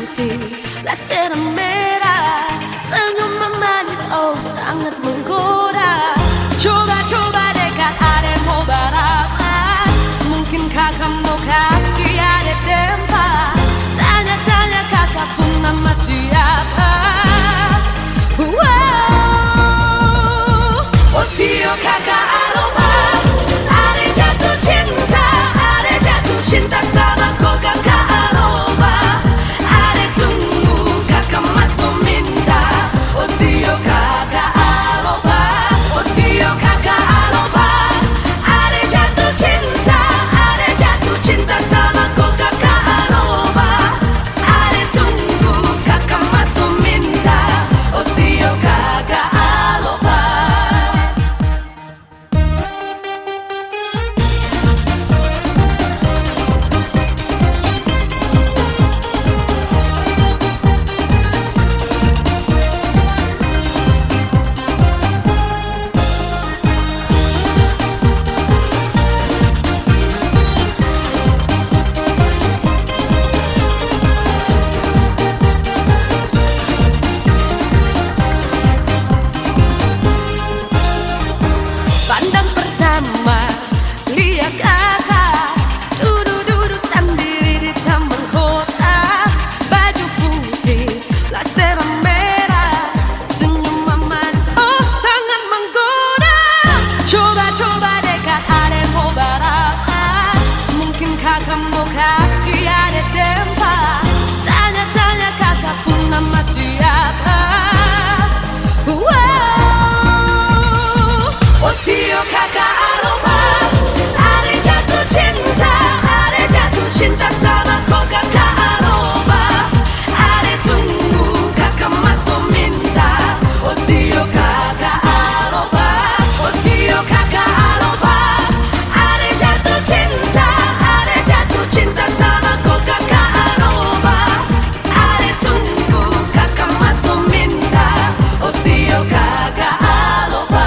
putih, blasteran merah, senyuman manis, oh sangat menggoda. Coba-coba dekat, ada mau balapan. Mungkinkah kamu kasih ada tempat? Tanya-tanya kakak pun nama siapa. Oh sio kakak aloha, ada jatuh cinta, ada jatuh cinta sama kau kakak aloha. Ada tunggu kakak masuk minta. Oh sio kakak aloha, oh sio kakak aloha, ada jatuh cinta, ada jatuh cinta sama kau kakak aloha. Ada tunggu kakak masuk minta. Oh sio kakak aloha. Pandang pertama, lihat kakak duduk-duduk sendiri di taman kota. Baju putih, blasteran merah, senyuman manis, oh sangat menggoda. Coba-coba dekat, ada mau balapan. Mungkinkah kamu kasih ada tempat? Tanya-tanya kakak pun nama siapa. Oh sio kakak aloha, ada jatuh cinta, ada jatuh cinta sama kau kakak aloha. Ada tunggu kakak masuk minta. Oh sio kakak aloha, oh sio kakak aloha, ada jatuh cinta, ada jatuh cinta sama kau kakak aloha. Ada tunggu kakak masuk minta. Oh sio kakak aloha.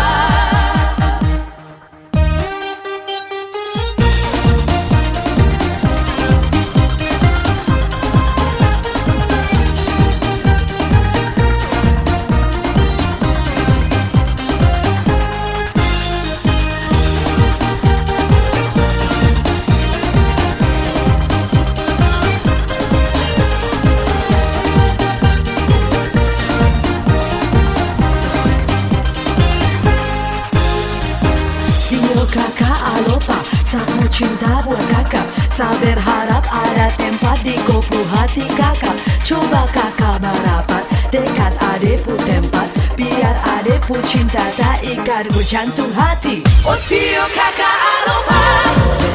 Sio kakak aloha, saya cinta buat kakak. Saya berharap ada tempat di kopu hati kakak. Coba kakak merapat dekat adeku tempat, biar adeku cinta tak ikat ku jantung hati. Oh sio kakak aloha,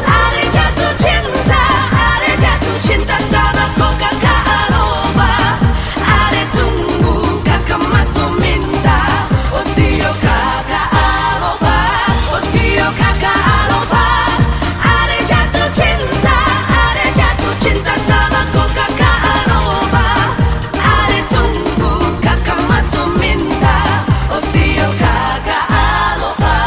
ada jatuh cinta, ada jatuh cinta sama kau kakak aloha. Ada tunggu kakak masuk minta. Oh sio kakak aloha, oh sio kakak aloha, ada jatuh cinta, ada jatuh cinta sama kau kakak aloha. Ada tunggu kakak masuk minta. Oh sio kakak aloha.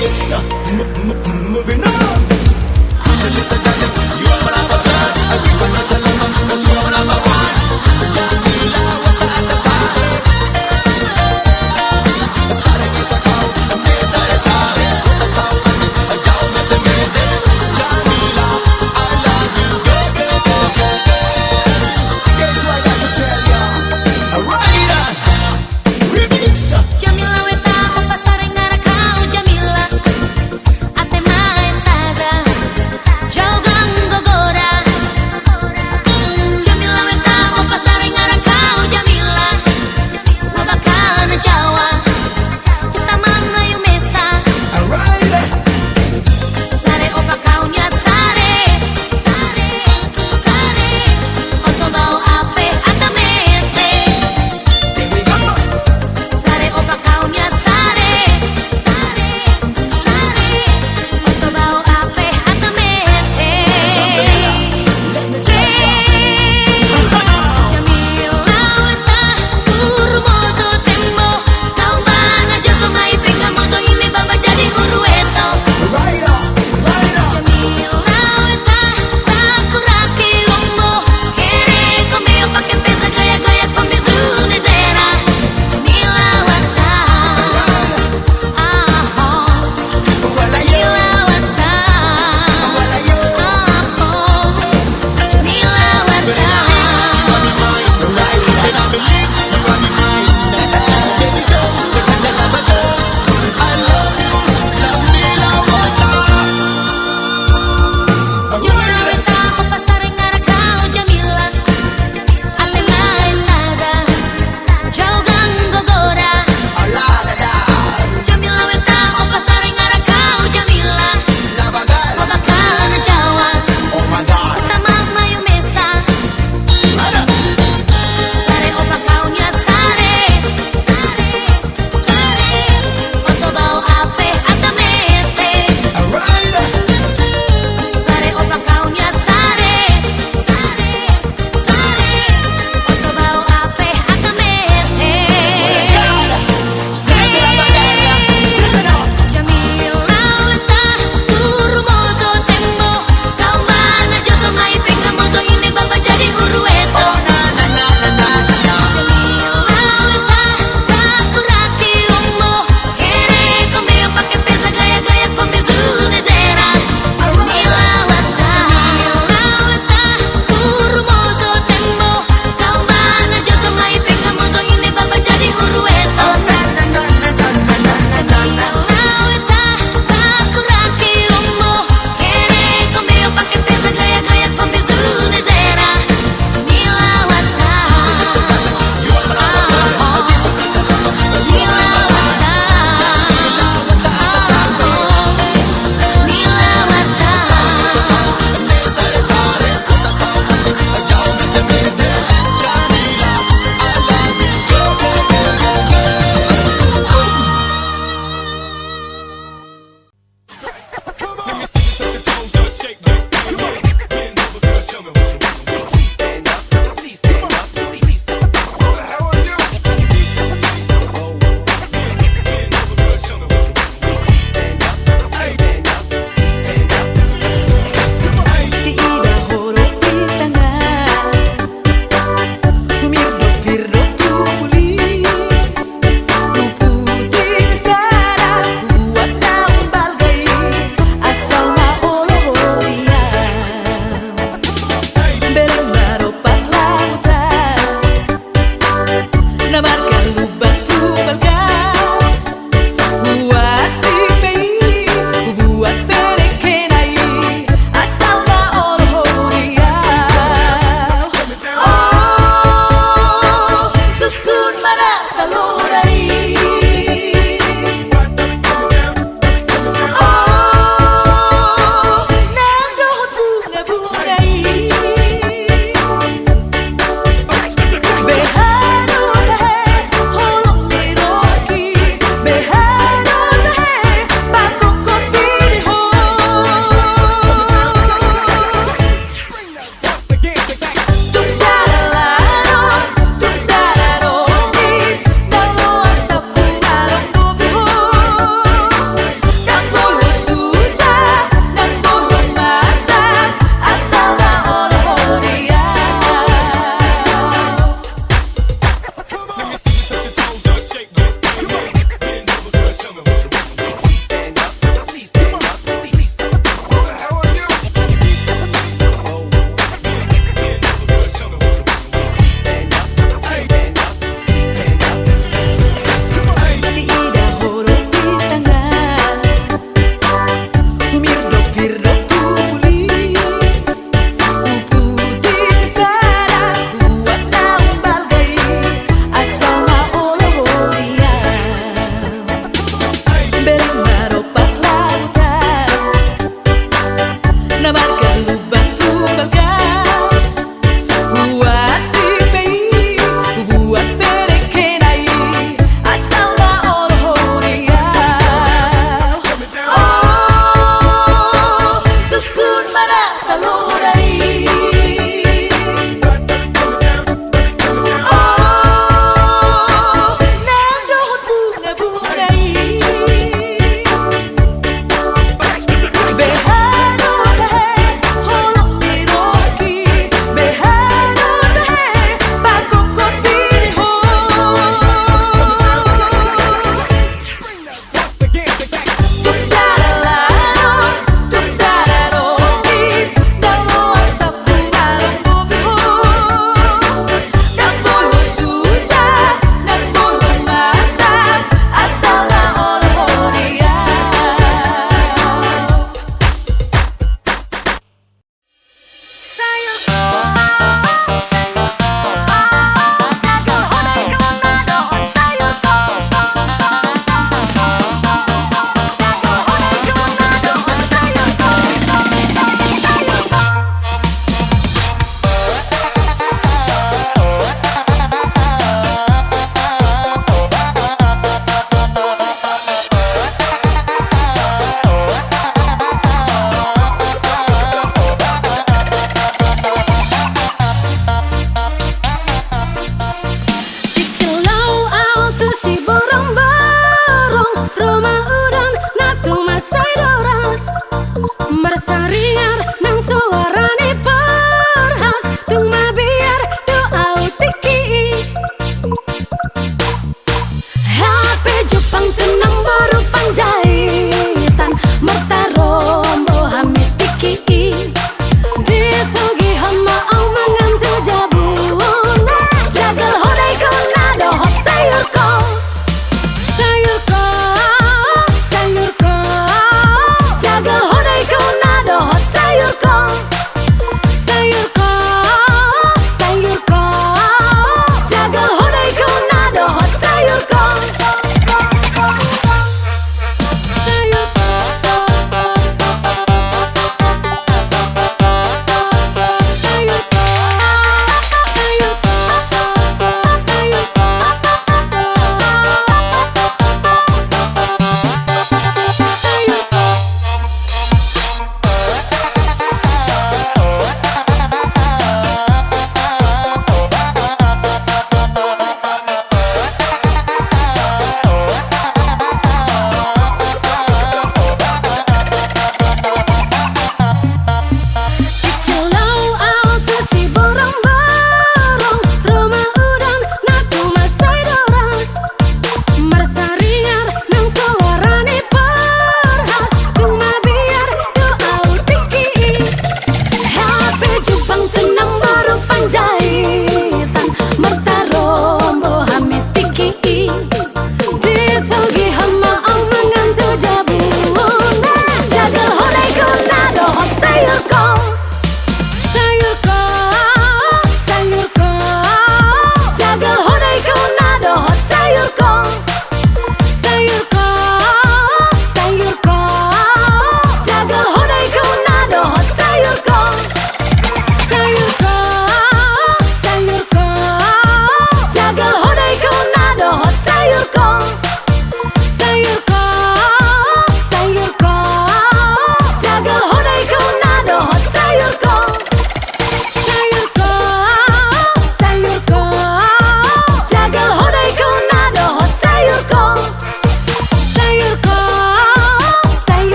remix. Moving on. You are my number one. I keep on telling you, you are my number one. Jamila, what the sare? Sare que sacao, me sare sare. What the cow? Jao me te mete. Jamila, I love you. Go go go go go. Guess what I got to tell ya? Alright, remix. Jamila weta opa sare ngara kau Jamila ate mai saza jogang gogora Jamila weta opa sare ngara kau Jamila wabakana jawa istamana yumesa Alright. sare opa kaunya sare otobao ape atamente Here we go. sare opa kaunya sare otobao ape atamente Let me tell ya. Jamila weta urmoso tembo kau bana joso mai pengamoso ini baba jadi urueto Right up, right up. Jamila weta rakuraki lombo kere komeo pakai pesa gaya-gaya kombe zunezera Jamila weta Well, I you, Jamila weta well, I you. Jamila weta You are mine, right? And I believe you are mine. Baby girl, the kind of love I do. I love you, Jamila Wata. Jamila weta opa sare ngara kau Jamila ate mai saza jogang gogora La la la, Jamila weta opa sare ngara kau Jamila la bagal. wabakana jawa Oh my God. istamana yumesa Right up. sare opa kaunya sare otobao ape atamente Alright. sare opa kaunya sare otobao ape atamente Stand it up, Bagalia. Turn it up. Jamila weta urmoso tembo kau mana joso mai pengamoso ini baba jadi urueto Oh na na na na na na. Jamila weta rakuraki lombo kere komeo pakai pesa gaya-gaya kombe zunezera Jamila weta urmoso tembo kau mana joso mai pengamoso ini baba jadi urueto Oh na na na na na na na na na na. Jamila weta rakuraki lombo kere komeo pakai pesa gaya-gaya kombe zunezera Jamila weta You are my number one. I keep on telling you, you are my number one. Jamila Wata, sare. Jamila weta Me sare sare. What the cow? Jao me te mete. Jamila, I love you. Go go go go go. Let me see you touch your toes, now shake back. Come on, bend over, girl, show me what you want. Please stand up, please stand up, please stand up. What the hell are you? Bend over, girl, show me what you want. Please stand up, please stand up, please stand up. Come on, hey. Tiida horo pitanga Humirdo tu muli Tu putih sana Buat naun balgai Asal na olohoria Belum naropat lautan Namarkan lubang tu balgai Buat si pei Buat berekenai Asal na olohoria Oh, sukun mana salurari Oh, nang dohot bunga-bungai Behanu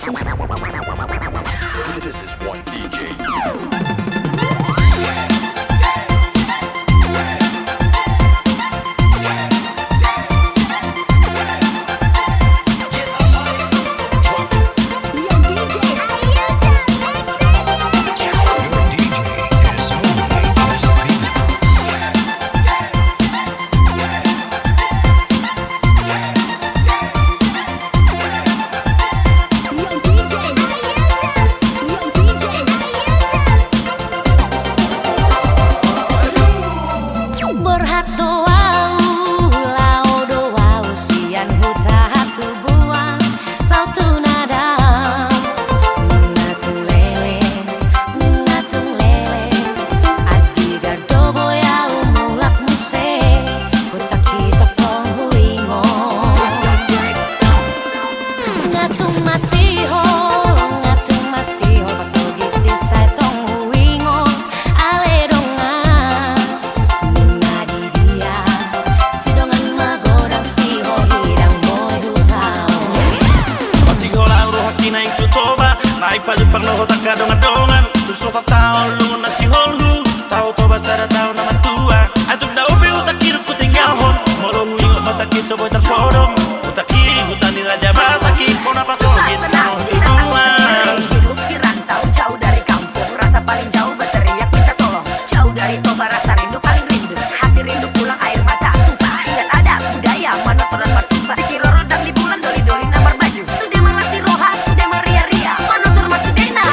This is one DJ. Kadongan-dongan Tuso ka tao lungon na si Holhu Tao to basara tao na matua Atuk na ubi utaki ruku tinggahon Morong uingot mataki soboy terkodong Utaki hutani raja bataki Kona pasogit tao tuduan Hidup di rantau jauh dari kampung Rasa paling jauh berteriak minta tolong Jauh dari Toba rasa rindu paling rindu Hati rindu pulang air mata tumpah Ingat ada budaya manotor dan martumpah Kiro rodang di bulan doli-doli namar baju Sudah mengerti roha, sudah meria-ria Manotor matudena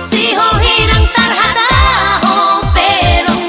Si ho hirang tarhada ho perong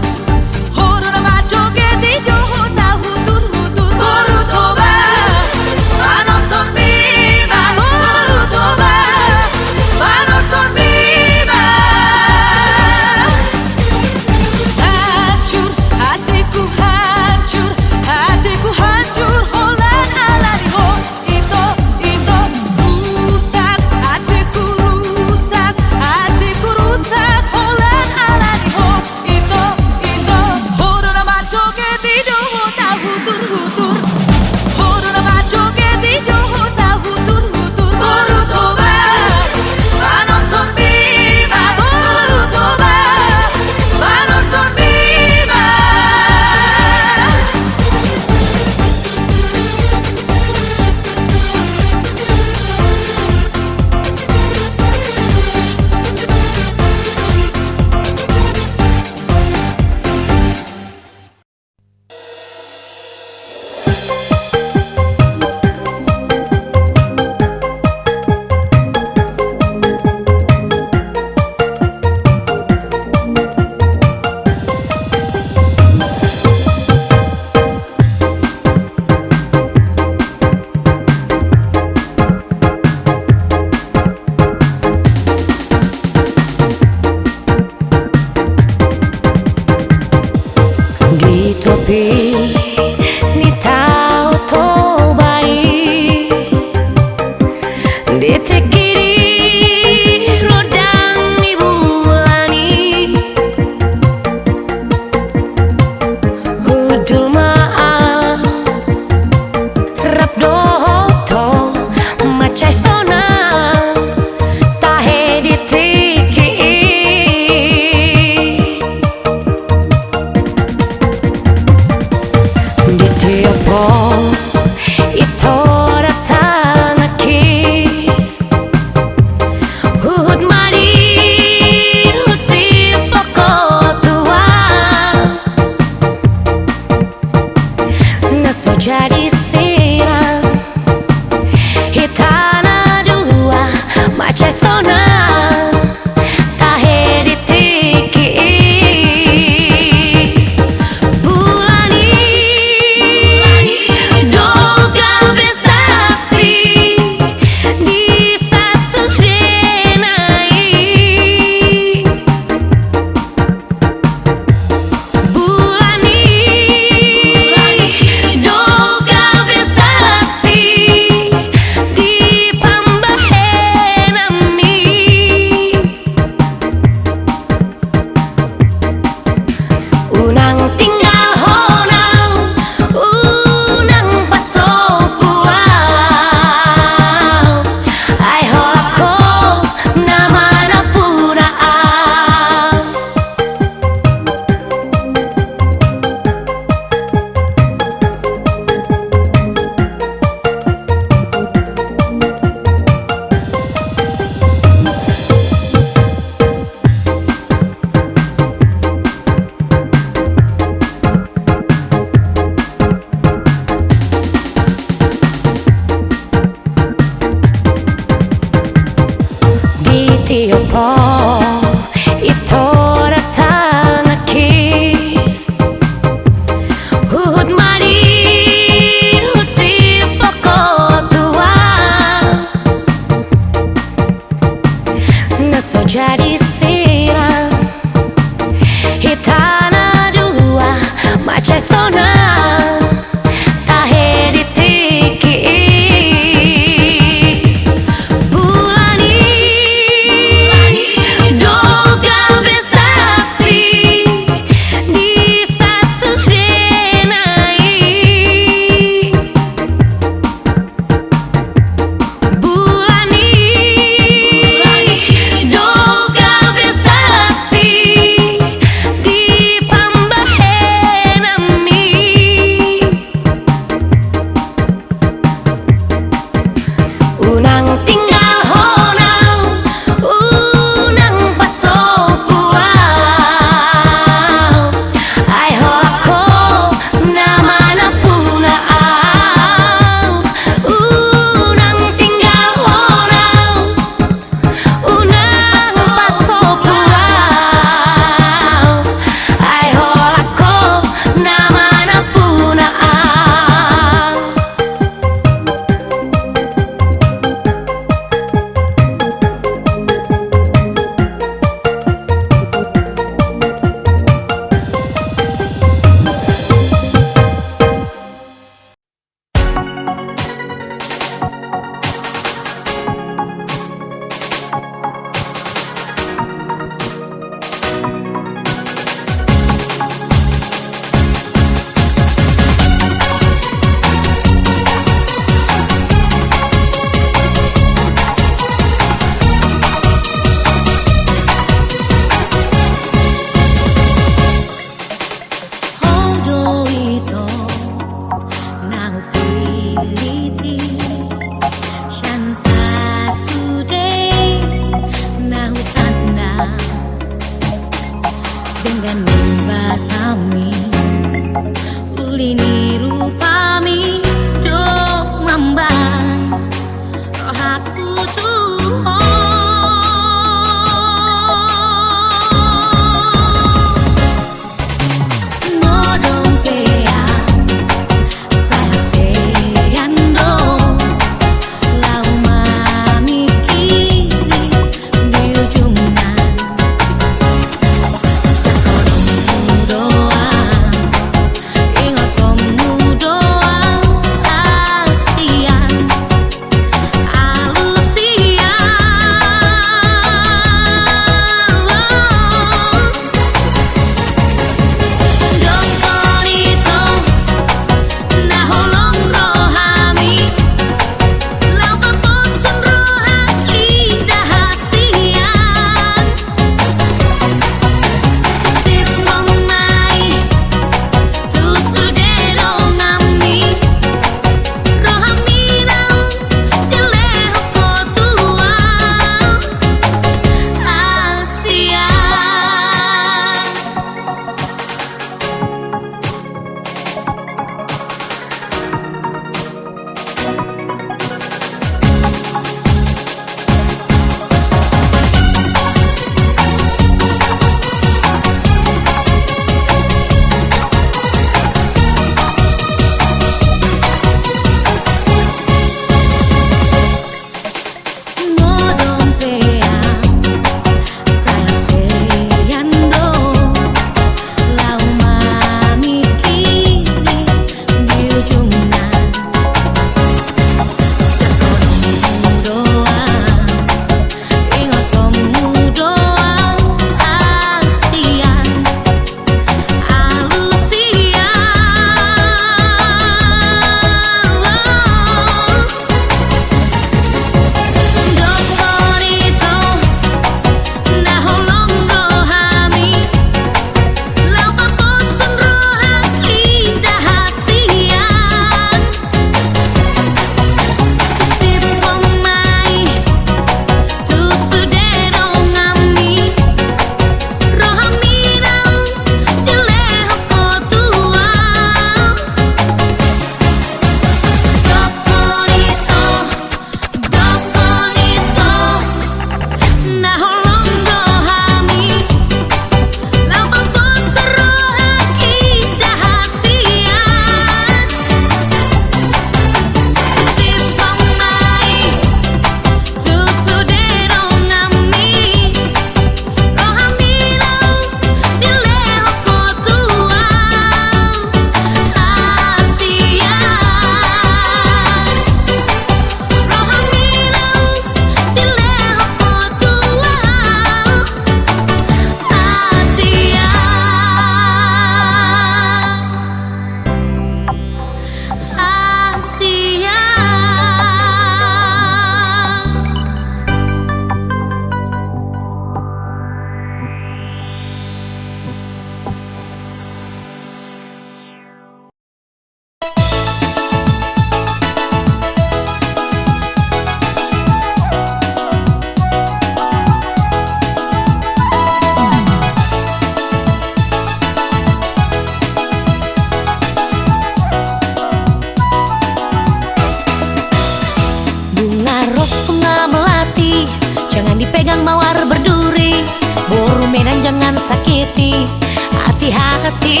dipegang mawar berduri. Buru Medan jangan sakiti, hati-hati,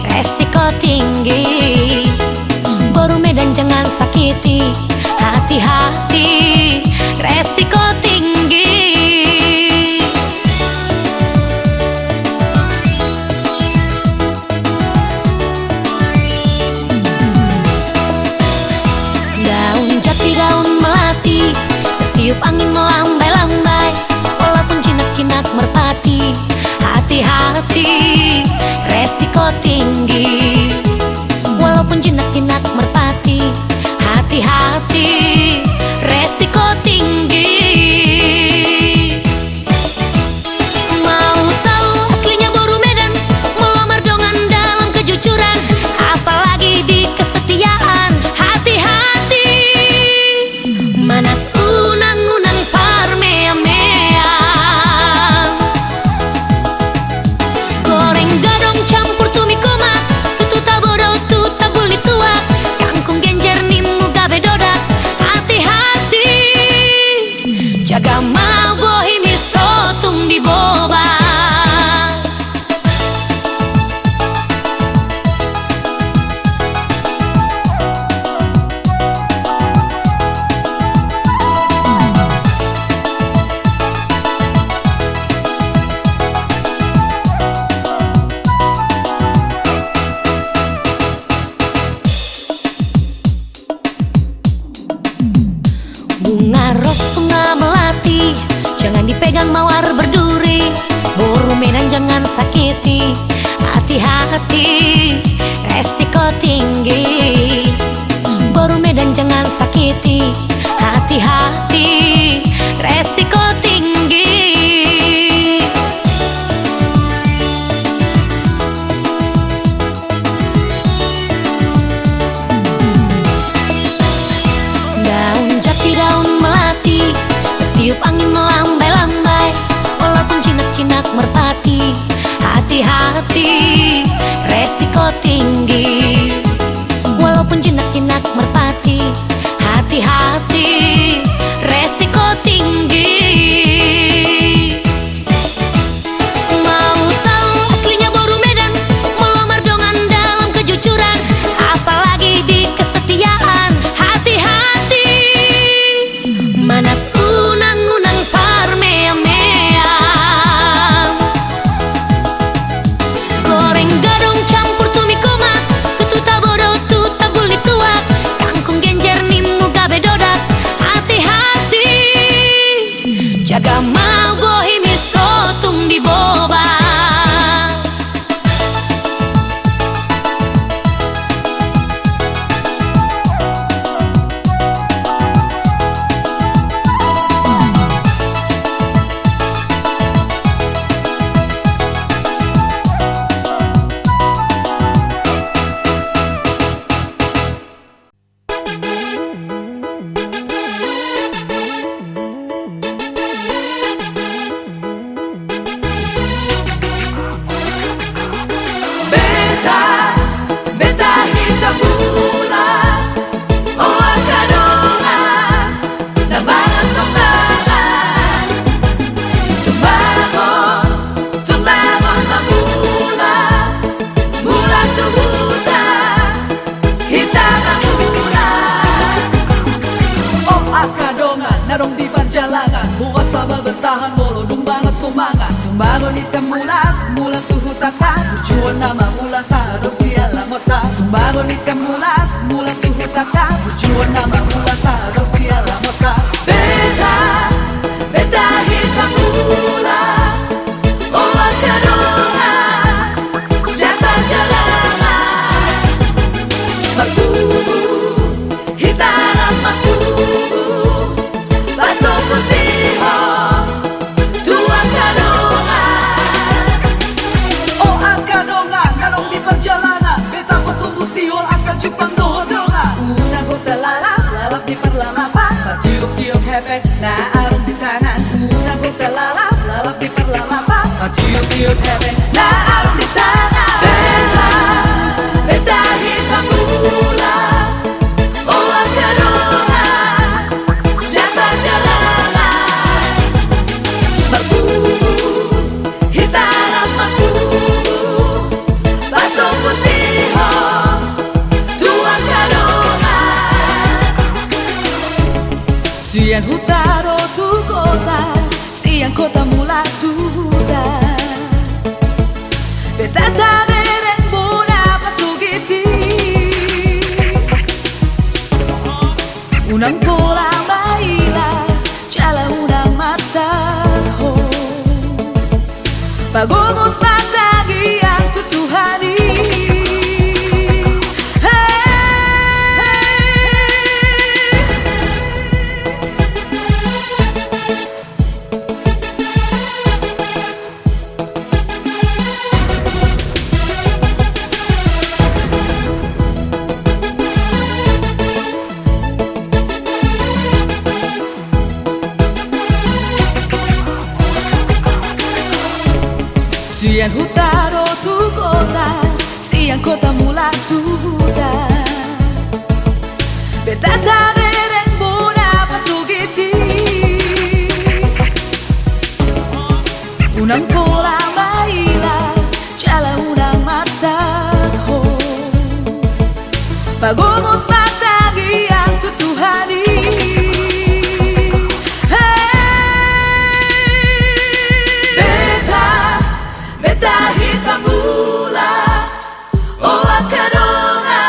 resiko tinggi. Buru Medan jangan sakiti, hati-hati, resiko tinggi. Daun jati, daun melati, tertiup angin melambai-lambai. Walaupun jinak-jinak merpati, hati-hati, resiko tinggi. Walaupun jinak-jinak merpati, hati-hati, resiko tinggi. Mau tahu aslinya Buru Medan, melamar dongan dalam kejujuran, apalagi di kesetiaan, hati-hati. Mana unang-unang parmea-mea, goreng gadong campur tumi koma, tutu tabodo tuta buli tua, kangkung genjer nimu gabe dodak, hati-hati. Jaga mau bohimi sotung di boba. Bunga ros, bunga melati, jangan dipegang mawar berduri. Buru Medan jangan sakiti, hati-hati, resiko tinggi. Buru Medan jangan sakiti, hati-hati, resiko tinggi. Daun jati, daun melati, tertiup angin melambai-lambai. Walaupun jinak-jinak merpati, hati-hati, resiko tinggi. Walaupun jinak-jinak merpati, hati-hati, resiko tinggi. Mau tahu aslinya Buru Medan, melamar dongan dalam kejujuran, apalagi di kesetiaan, hati-hati. Mana unang-unang parmea-mea, goreng gadong campur tumi koma, tutu tabodo tuta buli tua, kangkung genjer nimu gabe dodak, hati-hati. Jaga mau bohimi sotung di boba. Beta hitam bulan, oh akadongan, nabangan sombalan. Tumbangon, tumbangon mabulan, bulan tubutan, hitam ang bulan. Oh akadongan, narong di perjalanan, bukas sama bertahan molo dumbangan sumangan. Tumbangon hitam bulan, bulan tuhutatan, tujuan nama bulan sarong sialang otak. Tumbangon hitam bulan, bulan tuhutatan, tujuan nama bulan sarong sialang otak. Beta, beta hitam bulan, oh akadongan, siapa jalanan. Matubu, hitam matubu, baso pusiho, tua kadongan. Oh akadongan, kalong di perjalanan, beta pasungguh siol akan cupang dohodongan. Unang ko sa lalap, lalap di perlalapan, matiup-tiup hebek na arong di tangan. Unang ko sa lalap, lalap di perlalapan, matiup-tiup hebek na arong di tangan. Beta, beta hitam bulan, oh akadongan, siapa jalanan. Siang Hutaro tu kota, siang kota mula tuda. Beta tabereng bona pasugiti. Unang pola baila, chala unang masaho. Pagomos patagi ang tutuhani. Siang Hutaro tu kota, siang kota mula tuda. Beta tabereng bona pasugiti. Unang pola baila, chala unang masaho. Pagomos patagi ang tutuhani. Beta hitam mula, oh akadonga,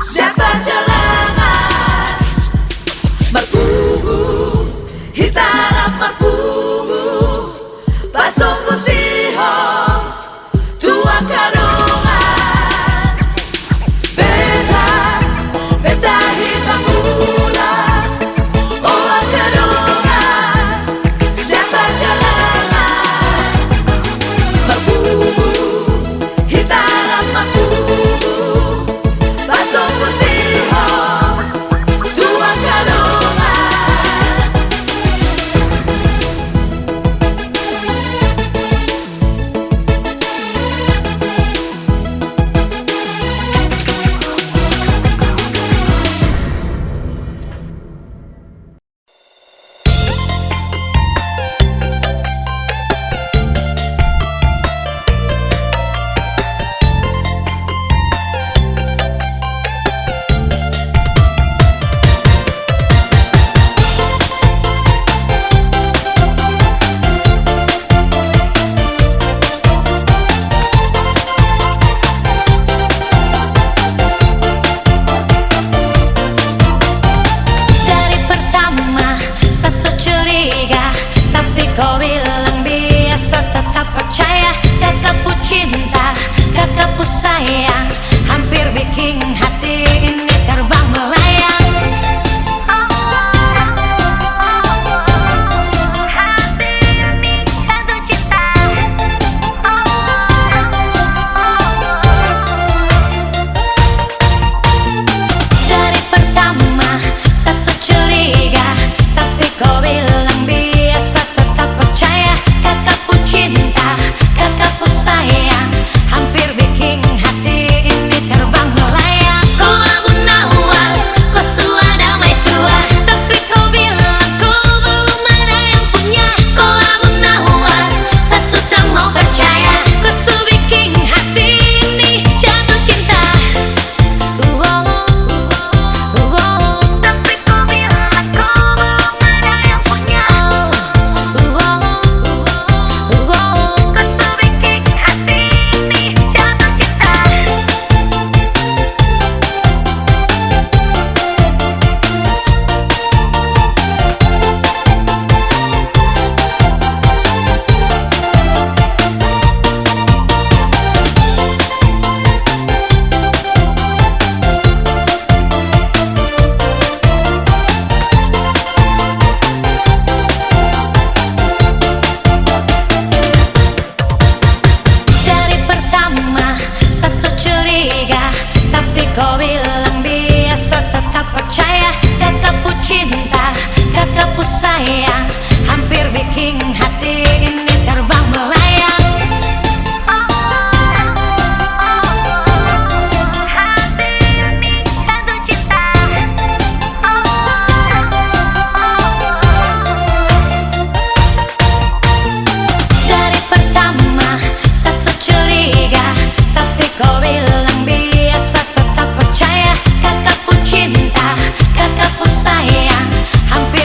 siapa jalangan, marpugu, hitarap marpugu, pasong kusiho, tua kadonga. Beta hitam mula, oh akadonga, siapa jalangan. Mapugu, hitarap mapugu, pasong kusiho, tua kadonga. Dari pertama saya so curiga, tapi kau bilang biasa tetap percaya. Kakakku cinta, kakakku sayang, hampir bikin hati ini terbang melayang. Hati ini jatuh cinta. Dari pertama saya so curiga, tapi kau bilang biasa tetap percaya. Kakakku cinta, kakakku sayang, hampir bikin hati ini terbang melayang. Kau abu nawas, kau sudah damai tua, tapi kau bilang kau belum ada yang punya. Kau abu nawas, saya sudah mau percaya, kau sudah bikin hati ini jatuh cinta. Tapi kau bilang kau belum ada yang punya. Kau sudah bikin hati ini jatuh cinta. Dari pertama saya so curiga, tapi kau bilang biasa tetap percaya. Kakakku cinta, kakakku sayang, hampir bikin hati ini terbang melayang. Hati ini jatuh cinta. Dari pertama saya so curiga, tapi kau bilang biasa tetap percaya. Kakakku cinta, kakakku sayang, hampir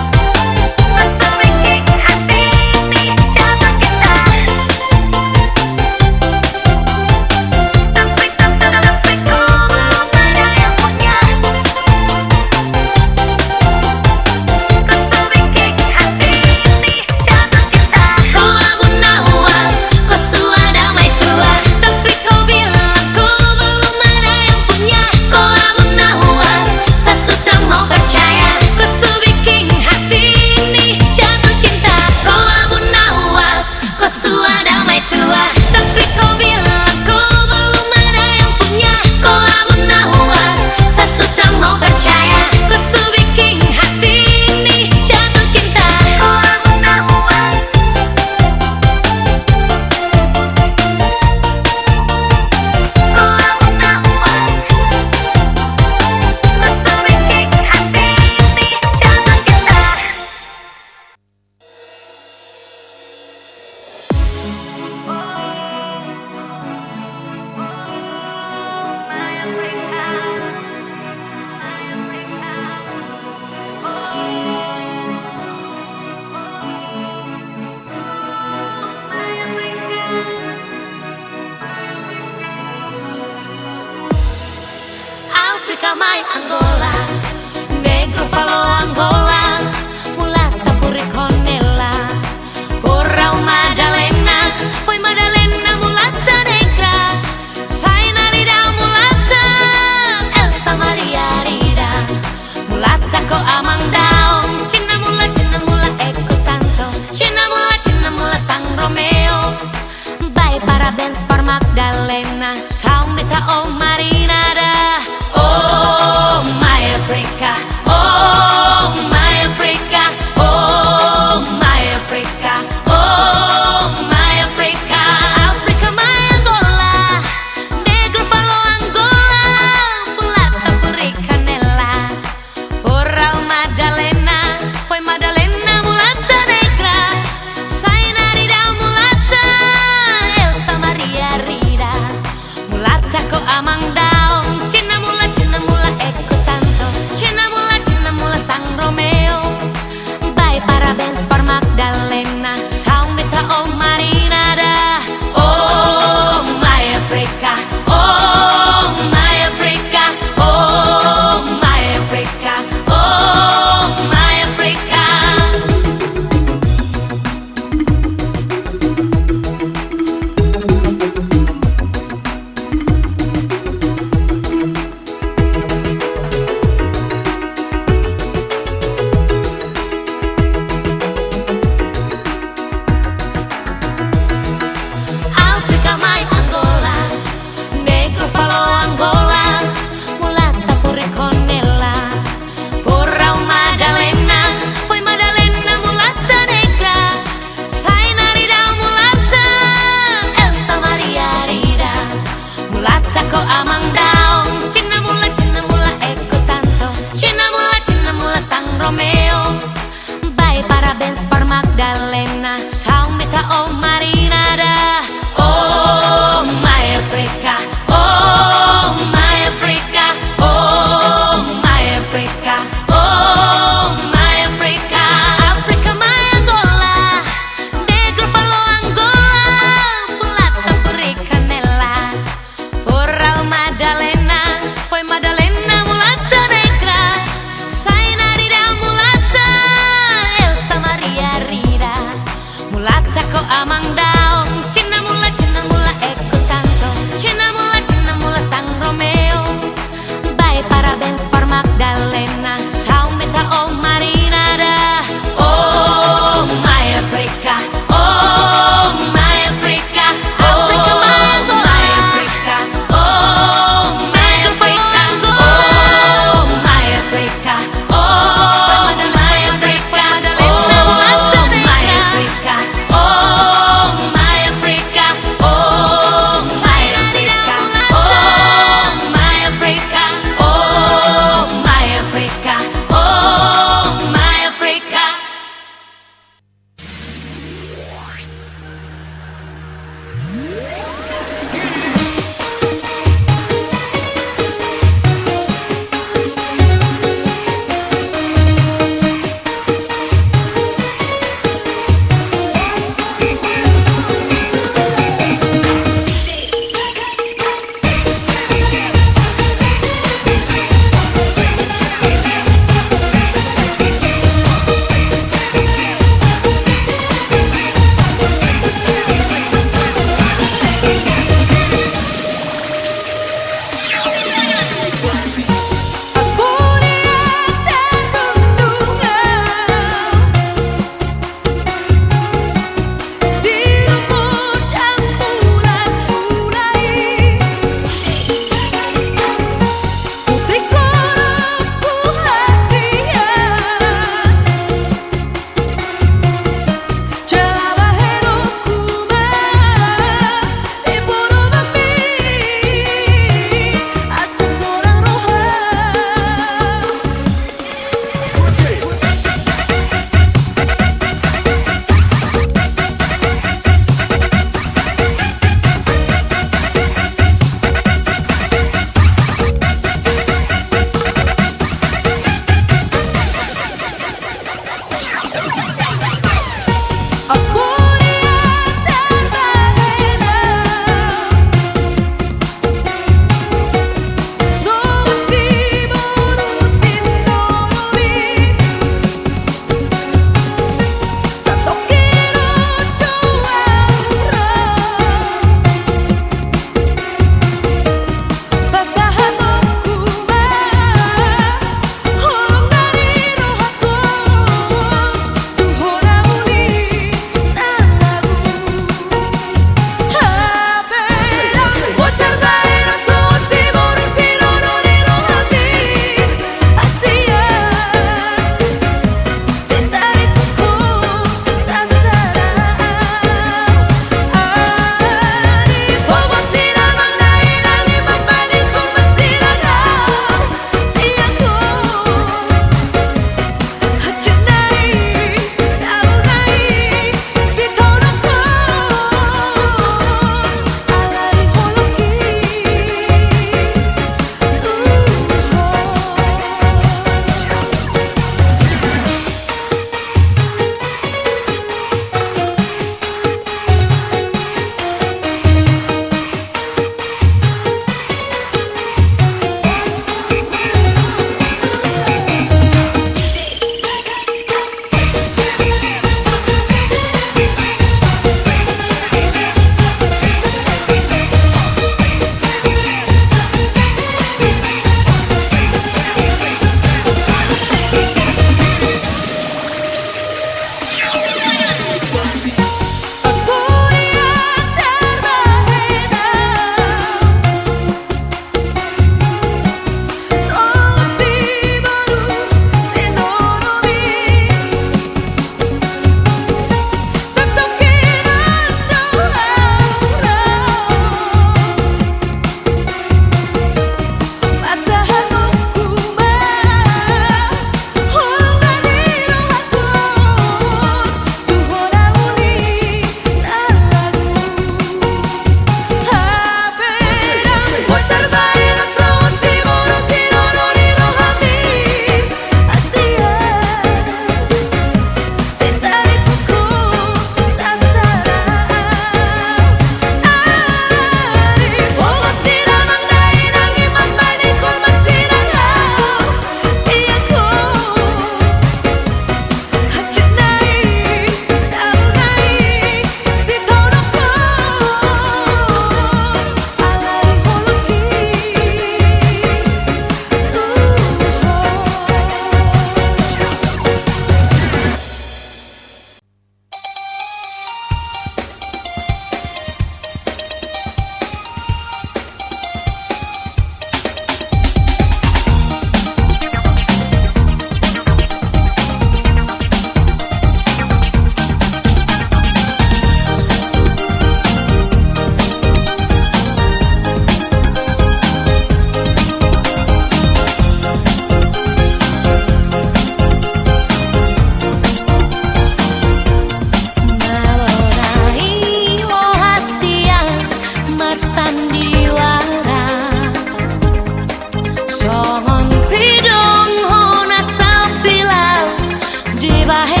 puji bahe